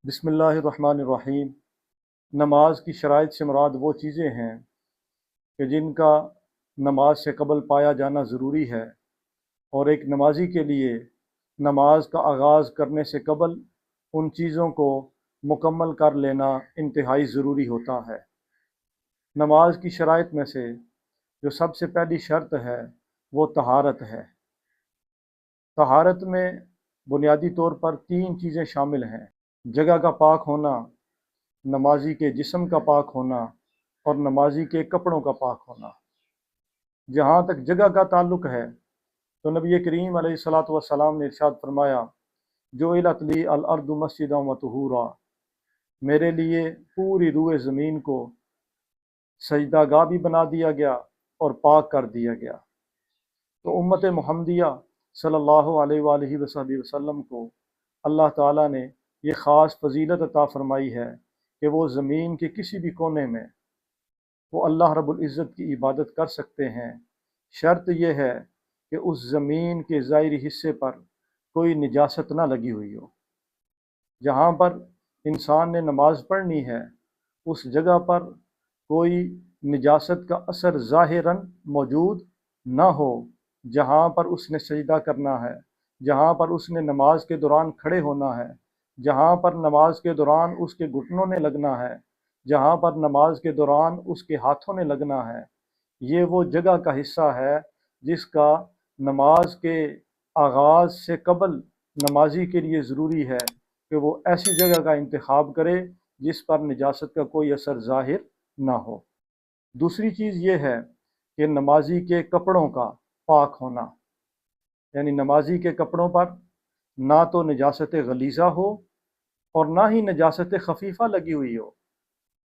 بسم اللہ الرحمن الرحیم۔ نماز کی شرائط سے مراد وہ چیزیں ہیں کہ جن کا نماز سے قبل پایا جانا ضروری ہے، اور ایک نمازی کے لیے نماز کا آغاز کرنے سے قبل ان چیزوں کو مکمل کر لینا انتہائی ضروری ہوتا ہے۔ نماز کی شرائط میں سے جو سب سے پہلی شرط ہے وہ طہارت ہے۔ طہارت میں بنیادی طور پر 3 چیزیں شامل ہیں: جگہ کا پاک ہونا، نمازی کے جسم کا پاک ہونا، اور نمازی کے کپڑوں کا پاک ہونا۔ جہاں تک جگہ کا تعلق ہے تو نبی کریم علیہ الصلاۃ والسلام نے ارشاد فرمایا، جعلت لی الارض مسجدا وطہورا، میرے لیے پوری روئے زمین کو سجدہ گاہ بھی بنا دیا گیا اور پاک کر دیا گیا۔ تو امت محمدیہ صلی اللہ علیہ وآلہ وسلم کو اللہ تعالیٰ نے یہ خاص فضیلت عطا فرمائی ہے کہ وہ زمین کے کسی بھی کونے میں وہ اللہ رب العزت کی عبادت کر سکتے ہیں۔ شرط یہ ہے کہ اس زمین کے ظاہری حصے پر کوئی نجاست نہ لگی ہوئی ہو۔ جہاں پر انسان نے نماز پڑھنی ہے اس جگہ پر کوئی نجاست کا اثر ظاہراً موجود نہ ہو۔ جہاں پر اس نے سجدہ کرنا ہے، جہاں پر اس نے نماز کے دوران کھڑے ہونا ہے، جہاں پر نماز کے دوران اس کے گھٹنوں نے لگنا ہے، جہاں پر نماز کے دوران اس کے ہاتھوں نے لگنا ہے، یہ وہ جگہ کا حصہ ہے جس کا نماز کے آغاز سے قبل نمازی کے لیے ضروری ہے کہ وہ ایسی جگہ کا انتخاب کرے جس پر نجاست کا کوئی اثر ظاہر نہ ہو۔ دوسری چیز یہ ہے کہ نمازی کے کپڑوں کا پاک ہونا، یعنی نمازی کے کپڑوں پر نہ تو نجاست غلیظہ ہو اور نہ ہی نجاست خفیفہ لگی ہوئی ہو۔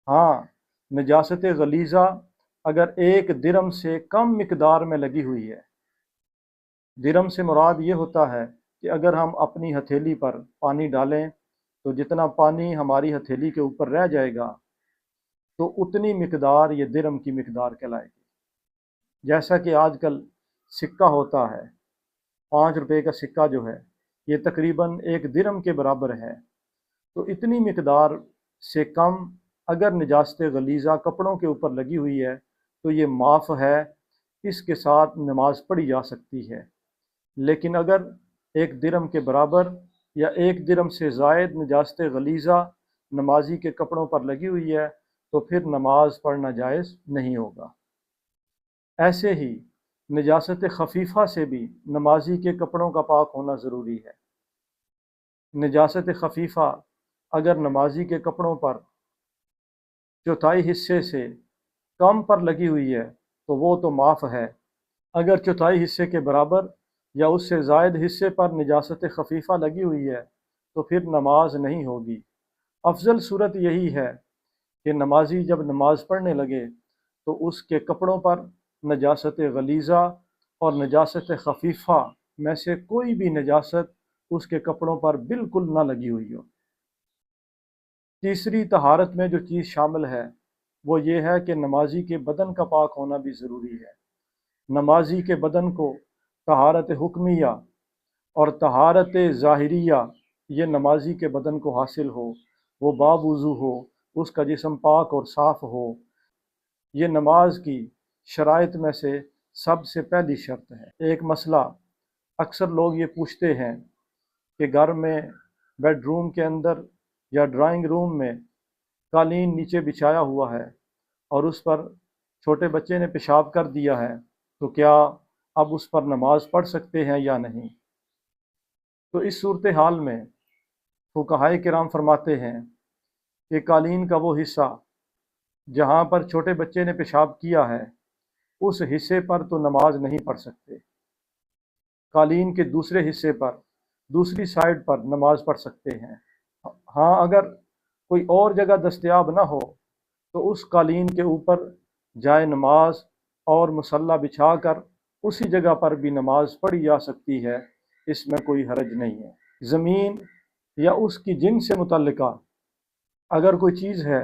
ہاں، نجاست غلیظہ اگر 1 درم سے کم مقدار میں لگی ہوئی ہے، درم سے مراد یہ ہوتا ہے کہ اگر ہم اپنی ہتھیلی پر پانی ڈالیں تو جتنا پانی ہماری ہتھیلی کے اوپر رہ جائے گا تو اتنی مقدار یہ درم کی مقدار کہلائے گی۔ جیسا کہ آج کل سکہ ہوتا ہے، 5 روپے کا سکہ جو ہے یہ تقریباً 1 درم کے برابر ہے، تو اتنی مقدار سے کم اگر نجاست غلیظہ کپڑوں کے اوپر لگی ہوئی ہے تو یہ معاف ہے، اس کے ساتھ نماز پڑھی جا سکتی ہے۔ لیکن اگر 1 درم کے برابر یا 1 درم سے زائد نجاست غلیظہ نمازی کے کپڑوں پر لگی ہوئی ہے تو پھر نماز پڑھنا جائز نہیں ہوگا۔ ایسے ہی نجاست خفیفہ سے بھی نمازی کے کپڑوں کا پاک ہونا ضروری ہے۔ نجاست خفیفہ اگر نمازی کے کپڑوں پر 1/4 حصے سے کم پر لگی ہوئی ہے تو وہ تو معاف ہے، اگر 1/4 حصے کے برابر یا اس سے زائد حصے پر نجاست خفیفہ لگی ہوئی ہے تو پھر نماز نہیں ہوگی۔ افضل صورت یہی ہے کہ نمازی جب نماز پڑھنے لگے تو اس کے کپڑوں پر نجاست غلیظہ اور نجاست خفیفہ میں سے کوئی بھی نجاست اس کے کپڑوں پر بالکل نہ لگی ہوئی ہو۔ تیسری طہارت میں جو چیز شامل ہے وہ یہ ہے کہ نمازی کے بدن کا پاک ہونا بھی ضروری ہے۔ نمازی کے بدن کو طہارت حکمیہ اور طہارت ظاہریہ یہ نمازی کے بدن کو حاصل ہو، وہ باوضو ہو، اس کا جسم پاک اور صاف ہو، یہ نماز کی شرائط میں سے سب سے پہلی شرط ہے۔ ایک مسئلہ اکثر لوگ یہ پوچھتے ہیں کہ گھر میں بیڈ روم کے اندر یا ڈرائنگ روم میں قالین نیچے بچھایا ہوا ہے اور اس پر چھوٹے بچے نے پیشاب کر دیا ہے تو کیا اب اس پر نماز پڑھ سکتے ہیں یا نہیں؟ تو اس صورتحال میں فقہائے کرام فرماتے ہیں کہ قالین کا وہ حصہ جہاں پر چھوٹے بچے نے پیشاب کیا ہے اس حصے پر تو نماز نہیں پڑھ سکتے، قالین کے دوسرے حصے پر دوسری سائڈ پر نماز پڑھ سکتے ہیں۔ ہاں، اگر کوئی اور جگہ دستیاب نہ ہو تو اس قالین کے اوپر جائے نماز اور مصلی بچھا کر اسی جگہ پر بھی نماز پڑھی جا سکتی ہے، اس میں کوئی حرج نہیں ہے۔ زمین یا اس کی جنس سے متعلقہ اگر کوئی چیز ہے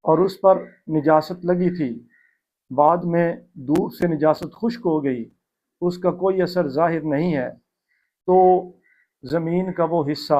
اور اس پر نجاست لگی تھی، بعد میں دودھ سے نجاست خشک ہو گئی، اس کا کوئی اثر ظاہر نہیں ہے، تو زمین کا وہ حصہ